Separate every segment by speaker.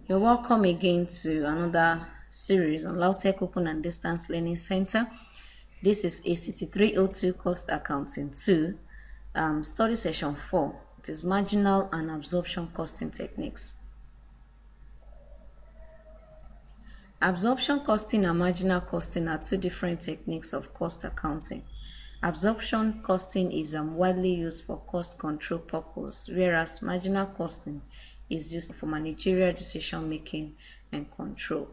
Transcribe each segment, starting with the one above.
Speaker 1: You're welcome again to another series on Lautech Open and Distance Learning Center. This is ACT 302 Cost Accounting 2, study session 4. It is marginal and absorption costing techniques. Absorption costing and marginal costing are two different techniques of cost accounting. Absorption costing is widely used for cost control purpose, whereas marginal costing is used for managerial decision making and control.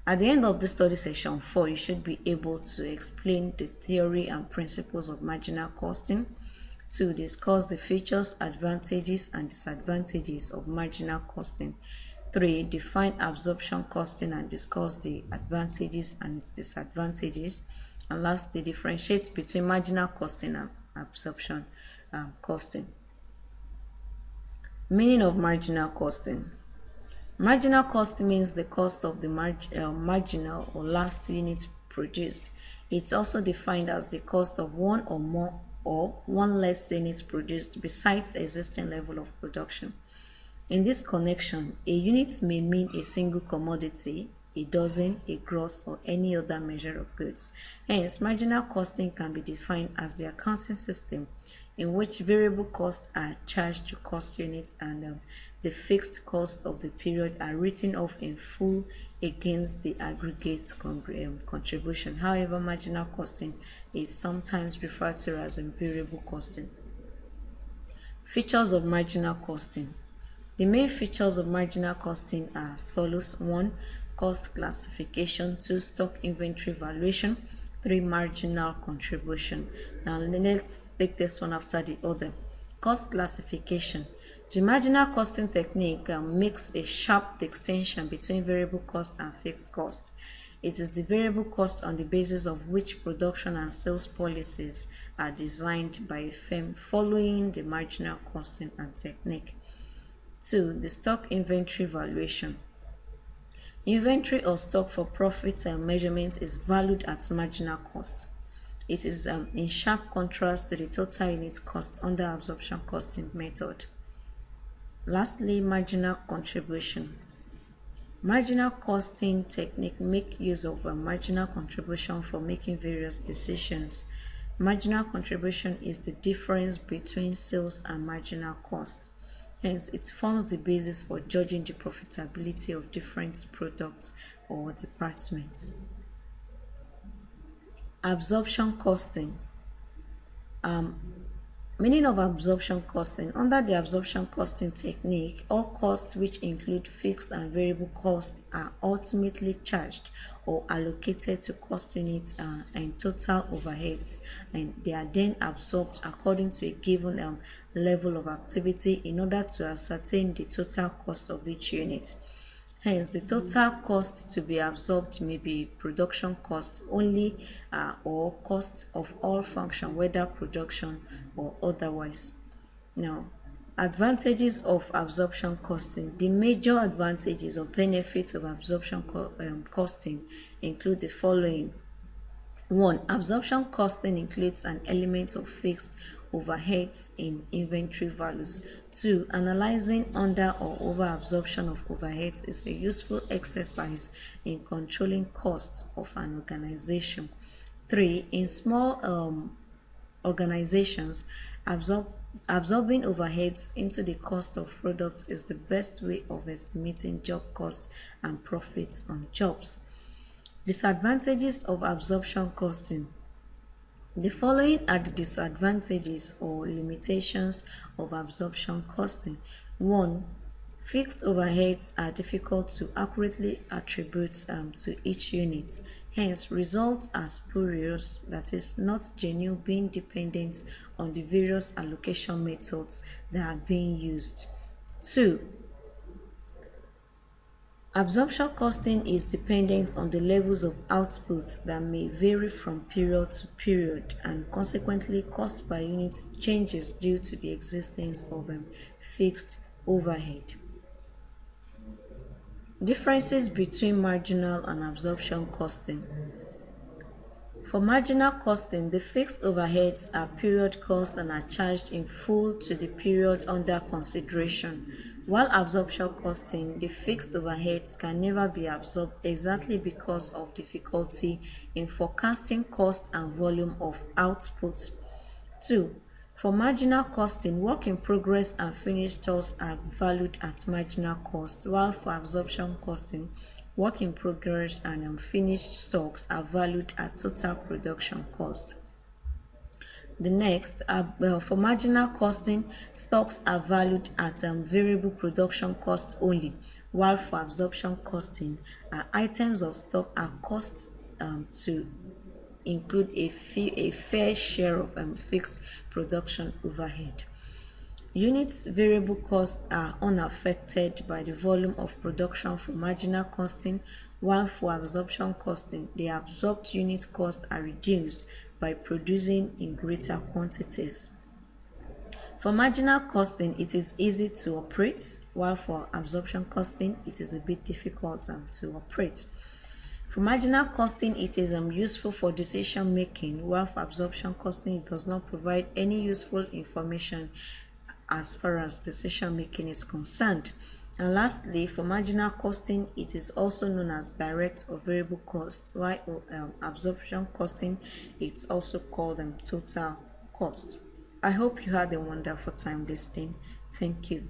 Speaker 1: At the end of this study session 4, you should be able to explain the theory and principles of marginal costing, to discuss the features, advantages, and disadvantages of marginal costing. 3. Define absorption costing and discuss the advantages and disadvantages. And lastly, differentiate between marginal costing and absorption costing. Meaning of marginal costing. Marginal cost means the cost of the marginal or last unit produced. It's also defined as the cost of one or more or one less units produced besides existing level of production. In this connection, a unit may mean a single commodity, a dozen, a gross, or any other measure of goods. Hence, marginal costing can be defined as the accounting system in which variable costs are charged to cost units and the fixed cost of the period are written off in full against the aggregate contribution. However, marginal costing is sometimes referred to as variable costing. Features of marginal costing. The main features of marginal costing are as follows. 1. Cost classification. 2. Stock inventory valuation. 3. Marginal contribution. Now let's take this one after the other. Cost classification. The marginal costing technique makes a sharp distinction between variable cost and fixed cost. It is the variable cost on the basis of which production and sales policies are designed by a firm following the marginal costing and technique. 2. The stock inventory valuation. Inventory or stock for profit and measurement is valued at marginal cost. It is in sharp contrast to the total unit cost under absorption costing method. Lastly, marginal contribution. Marginal costing technique make use of a marginal contribution for making various decisions. Marginal contribution is the difference between sales and marginal cost. Hence, it forms the basis for judging the profitability of different products or departments. Absorption costing. Meaning of absorption costing. Under the absorption costing technique, all costs which include fixed and variable costs are ultimately charged or allocated to cost units and total overheads, and they are then absorbed according to a given level of activity in order to ascertain the total cost of each unit. Hence, the total cost to be absorbed may be production cost only or cost of all function, whether production or otherwise. Now, advantages of absorption costing. The major advantages or benefits of absorption costing include the following. 1. Absorption costing includes an element of fixed overheads in inventory values. 2. Analyzing under or over absorption of overheads is a useful exercise in controlling costs of an organization. 3. In small organizations, absorbing overheads into the cost of products is the best way of estimating job costs and profits on jobs. Disadvantages of absorption costing. The following are the disadvantages or limitations of absorption costing. 1. Fixed overheads are difficult to accurately attribute to each unit. Hence, results are spurious, that is, not genuine, being dependent on the various allocation methods that are being used. 2. Absorption costing is dependent on the levels of output that may vary from period to period, and consequently cost per unit changes due to the existence of fixed overhead. Differences between marginal and absorption costing. For marginal costing, the fixed overheads are period costs and are charged in full to the period under consideration, While absorption costing, the fixed overheads can never be absorbed exactly because of difficulty in forecasting cost and volume of output. 2. For marginal costing, work in progress and finished stocks are valued at marginal cost, while for absorption costing, work in progress and unfinished stocks are valued at total production cost. The next, for marginal costing, stocks are valued at variable production cost only, while for absorption costing, items of stock are costs to include a fair share of fixed production overhead. Units variable costs are unaffected by the volume of production for marginal costing, while for absorption costing, the absorbed unit costs are reduced by producing in greater quantities. For marginal costing, it is easy to operate, while for absorption costing, it is a bit difficult to operate. For marginal costing, it is useful for decision making, while for absorption costing, it does not provide any useful information as far as decision making is concerned. And lastly, for marginal costing, it is also known as direct or variable cost, while absorption costing, it's also called total cost. I hope you had a wonderful time listening. Thank you.